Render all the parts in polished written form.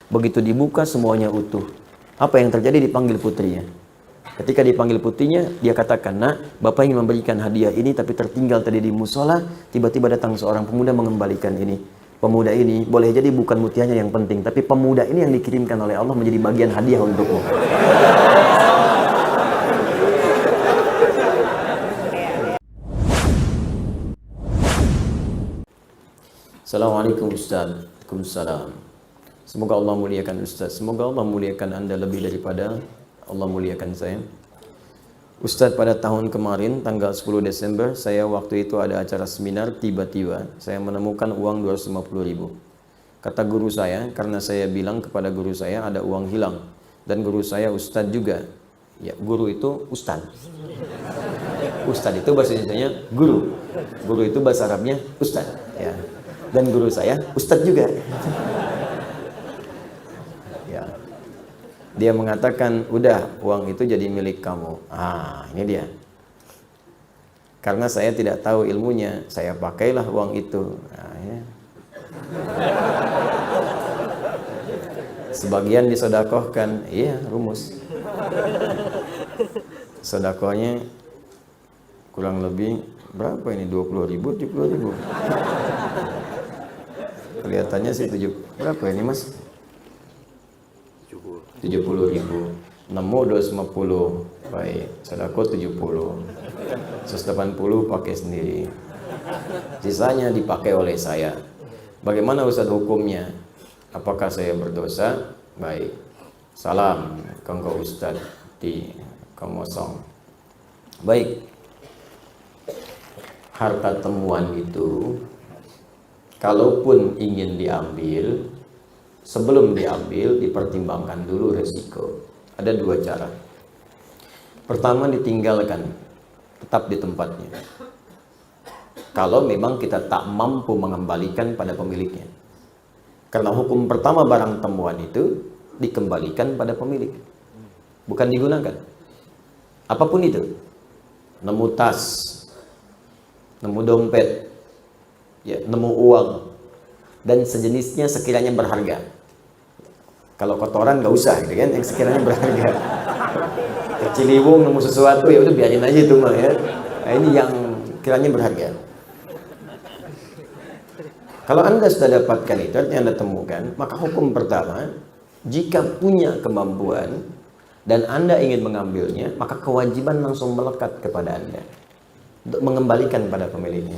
Begitu dibuka semuanya utuh. Apa yang terjadi? Dipanggil putrinya. Ketika dipanggil putrinya, dia katakan, "Nak, Bapak ingin memberikan hadiah ini tapi tertinggal tadi di musola, tiba-tiba datang seorang pemuda mengembalikan ini. Pemuda ini boleh jadi bukan mutiara yang penting, tapi pemuda ini yang dikirimkan oleh Allah menjadi bagian hadiah untukmu." Assalamualaikum Ustaz. Waalaikumsalam. Semoga Allah muliakan Ustaz. Semoga Allah muliakan Anda lebih daripada Allah muliakan saya. Ustaz, pada tahun kemarin tanggal 10 Desember saya waktu itu ada acara seminar, tiba-tiba saya menemukan uang 250.000. Kata guru saya, karena saya bilang kepada guru saya ada uang hilang, dan guru saya Ustaz juga. Ya, guru itu Ustaz. Ustaz itu bahasa Indonesianya guru. Guru itu bahasa Arabnya Ustaz, ya. Dan guru saya Ustaz juga. Ya. Dia mengatakan, "Udah, uang itu jadi milik kamu." Ini dia. Karena saya tidak tahu ilmunya, saya pakailah uang itu. Ya. Sebagian disedekahkan, iya, rumus. Sedekahnya kurang lebih berapa ini? 20.000, 70.000. Kelihatannya sih berapa ini, Mas? 70.000. Nemu 250. Baik, sedekah 70. 180 pakai sendiri. Sisanya dipakai oleh saya. Bagaimana Ustaz hukumnya? Apakah saya berdosa? Baik. Salam kanggo Ustaz di Komosong. Baik. Harta temuan itu kalaupun ingin diambil, sebelum diambil dipertimbangkan dulu resiko. Ada dua cara. Pertama, ditinggalkan, tetap di tempatnya. Kalau memang kita tak mampu mengembalikan pada pemiliknya. Karena hukum pertama barang temuan itu dikembalikan pada pemilik, bukan digunakan. Apapun itu, nemu tas, nemu dompet, ya, nemu uang dan sejenisnya sekiranya berharga. Kalau kotoran nggak usah, gitu kan, yang sekiranya berharga. Ciliwung nemu sesuatu, ya udah biarin aja itu mah, ya. Nah, ini yang kiranya berharga. Kalau Anda sudah dapatkan itu, artinya Anda temukan, maka hukum pertama, jika punya kemampuan dan Anda ingin mengambilnya, maka kewajiban langsung melekat kepada Anda untuk mengembalikan pada pemiliknya.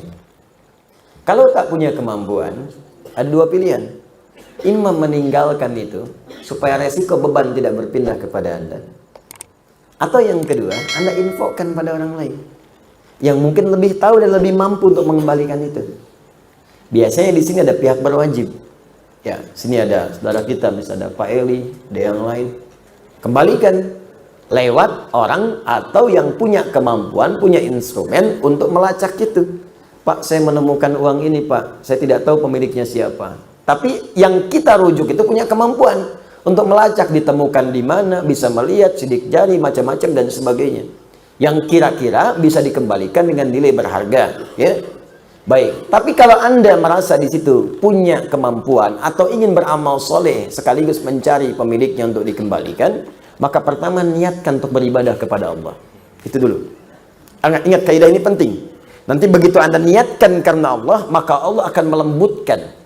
Kalau tak punya kemampuan, ada dua pilihan. Imam meninggalkan itu supaya resiko beban tidak berpindah kepada Anda. Atau yang kedua, Anda infokan pada orang lain yang mungkin lebih tahu dan lebih mampu untuk mengembalikan itu. Biasanya di sini ada pihak berwajib. Ya, sini ada saudara kita, misalnya ada Pak Eli, ada yang lain. Kembalikan lewat orang atau yang punya kemampuan, punya instrumen untuk melacak itu. "Pak, saya menemukan uang ini, Pak. Saya tidak tahu pemiliknya siapa." Tapi yang kita rujuk itu punya kemampuan untuk melacak, ditemukan di mana, bisa melihat sidik jari, macam-macam dan sebagainya. Yang kira-kira bisa dikembalikan dengan nilai berharga, ya. Baik, tapi kalau Anda merasa di situ punya kemampuan atau ingin beramal soleh sekaligus mencari pemiliknya untuk dikembalikan, maka pertama niatkan untuk beribadah kepada Allah. Itu dulu. Ingat, kaidah ini penting. Nanti begitu Anda niatkan karena Allah, maka Allah akan melembutkan.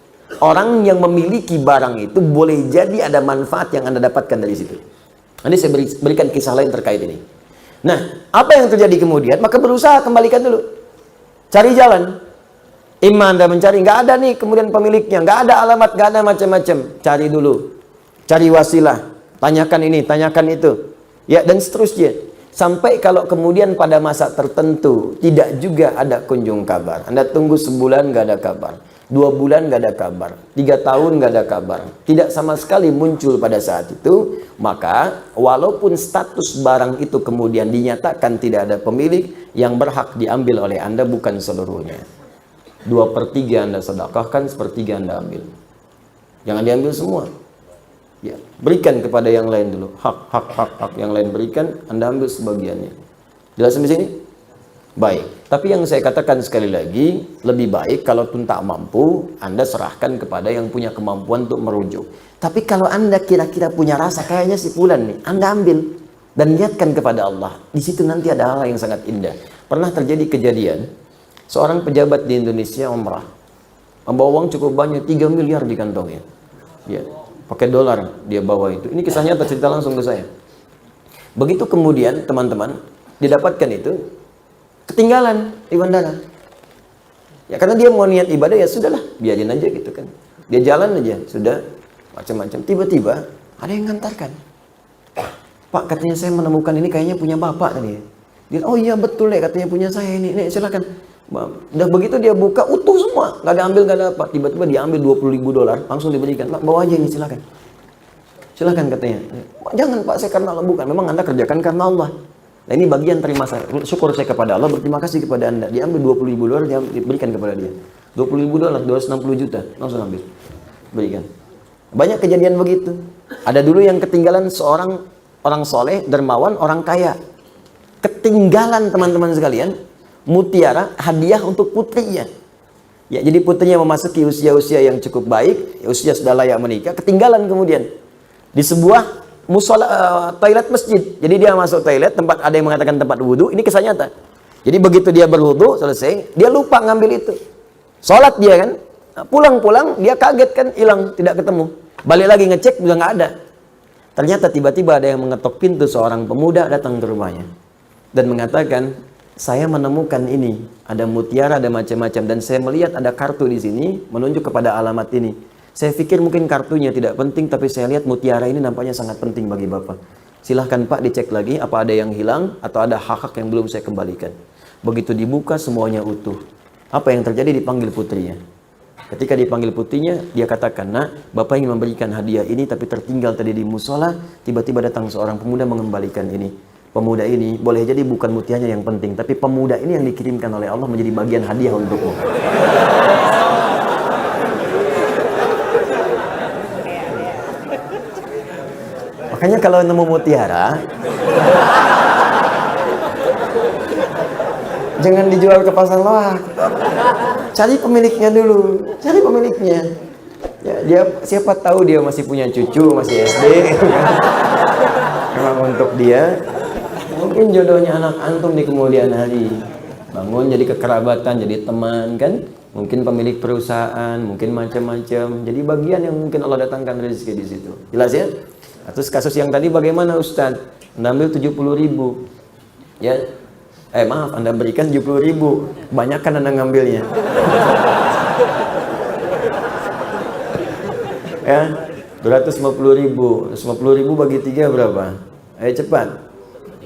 Orang yang memiliki barang itu boleh jadi ada manfaat yang Anda dapatkan dari situ. Nanti saya berikan kisah lain terkait ini. Nah, apa yang terjadi kemudian? Maka berusaha kembalikan dulu. Cari jalan. Iman Anda mencari, nggak ada nih kemudian pemiliknya, nggak ada alamat, nggak ada macam-macam. Cari dulu. Cari wasilah. Tanyakan ini, tanyakan itu. Ya, dan seterusnya. Sampai kalau kemudian pada masa tertentu tidak juga ada kunjung kabar. Anda tunggu sebulan nggak ada kabar. 2 bulan nggak ada kabar, 3 tahun nggak ada kabar, tidak sama sekali muncul pada saat itu, maka walaupun status barang itu kemudian dinyatakan tidak ada pemilik, yang berhak diambil oleh Anda bukan seluruhnya. 2/3 Anda sedekahkan, 1/3 Anda ambil. Jangan diambil semua. Ya, berikan kepada yang lain dulu. Hak yang lain berikan, Anda ambil sebagiannya. Jelas sampai sini? Baik, tapi yang saya katakan sekali lagi, lebih baik kalau pun tak mampu, Anda serahkan kepada yang punya kemampuan untuk merujuk. Tapi kalau Anda kira-kira punya rasa, kayaknya si Fulan nih, Anda ambil dan niatkan kepada Allah. Di situ nanti ada hal yang sangat indah. Pernah terjadi kejadian, seorang pejabat di Indonesia umrah, membawa uang cukup banyak, 3 miliar di kantongnya. Ya, pakai dolar dia bawa itu. Ini kisahnya tercerita langsung ke saya. Begitu kemudian teman-teman didapatkan itu, ketinggalan di bandara. Ya karena dia mau niat ibadah, ya sudahlah, biarin aja gitu kan. Dia jalan aja, sudah macam-macam. Tiba-tiba ada yang ngantarkan. Pak, katanya saya menemukan ini, kayaknya punya bapak tadi. Dia, oh iya betul ya, katanya punya saya ini. Nih silakan. Udah begitu dia buka, utuh semua, nggak ada ambil, nggak ada apa. Tiba-tiba dia ambil 20.000 dolar, langsung diberikan. Pak, bawa aja ini, silakan. Silakan katanya. Jangan Pak, saya karena Allah, bukan. Memang Anda kerjakan karena Allah. Nah ini bagian terima saya. Syukur saya kepada Allah, berterima kasih kepada Anda. Dia ambil 20.000 dolar, dia berikan kepada dia. 20.000 dolar, 260 juta, langsung ambil. Berikan. Banyak kejadian begitu. Ada dulu yang ketinggalan seorang orang soleh, dermawan, orang kaya. Ketinggalan teman-teman sekalian, mutiara, hadiah untuk putrinya. Ya, jadi putrinya memasuki usia-usia yang cukup baik, usia sudah layak menikah, ketinggalan kemudian. Di sebuah toilet masjid. Jadi dia masuk toilet, tempat ada yang mengatakan tempat wudhu. Ini kisah nyata. Jadi begitu dia berwudhu selesai, dia lupa ngambil itu. Sholat dia kan, pulang-pulang dia kaget kan, hilang, tidak ketemu. Balik lagi ngecek juga nggak ada. Ternyata tiba-tiba ada yang mengetok pintu, seorang pemuda datang ke rumahnya dan mengatakan, saya menemukan ini, ada mutiara, ada macam-macam, dan saya melihat ada kartu di sini menunjuk kepada alamat ini. Saya pikir mungkin kartunya tidak penting, tapi saya lihat mutiara ini nampaknya sangat penting bagi Bapak. Silahkan Pak dicek lagi apa ada yang hilang atau ada hak-hak yang belum saya kembalikan. Begitu dibuka semuanya utuh. Apa yang terjadi? Dipanggil putrinya. Ketika dipanggil putrinya, dia katakan, nak, Bapak ingin memberikan hadiah ini tapi tertinggal tadi di musola. Tiba-tiba datang seorang pemuda mengembalikan ini. Pemuda ini boleh jadi bukan mutiaranya yang penting, tapi pemuda ini yang dikirimkan oleh Allah menjadi bagian hadiah untukmu. Makanya kalau nemu mutiara, jangan dijual ke pasar loak. Cari pemiliknya dulu, cari pemiliknya. Ya, dia siapa tahu dia masih punya cucu, masih SD. Memang untuk dia, mungkin jodohnya anak antum di kemudian hari. Bangun jadi kekerabatan, jadi teman kan? Mungkin pemilik perusahaan, mungkin macam-macam. Jadi bagian yang mungkin Allah datangkan rezeki di situ. Jelas ya? Terus kasus yang tadi bagaimana Ustaz? Anda ambil 70.000. Ya. Maaf, Anda berikan 70.000. Kebanyakan Anda ngambilnya. Ya. 250.000. 250.000 bagi 3 berapa? Ayo cepat.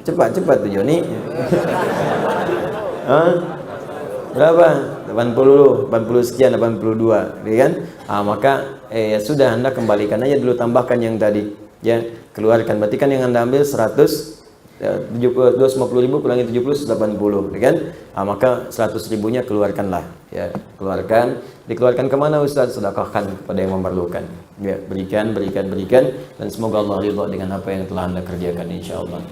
Cepat tuh Joni. Berapa? 80 sekian, 82, ya kan? Maka ya sudah, Anda kembalikan aja dulu, tambahkan yang tadi. Ya, keluarkan. Berarti kan yang Anda ambil 100, 250.000 kurangi 70, 180, ya kan? Maka 100.000-nya keluarkanlah. Ya, keluarkan. Dikeluarkan kemana Ustaz? Sedekahkan kepada yang memerlukan. Ya, berikan, dan semoga Allah ridha dengan apa yang telah Anda kerjakan insyaallah.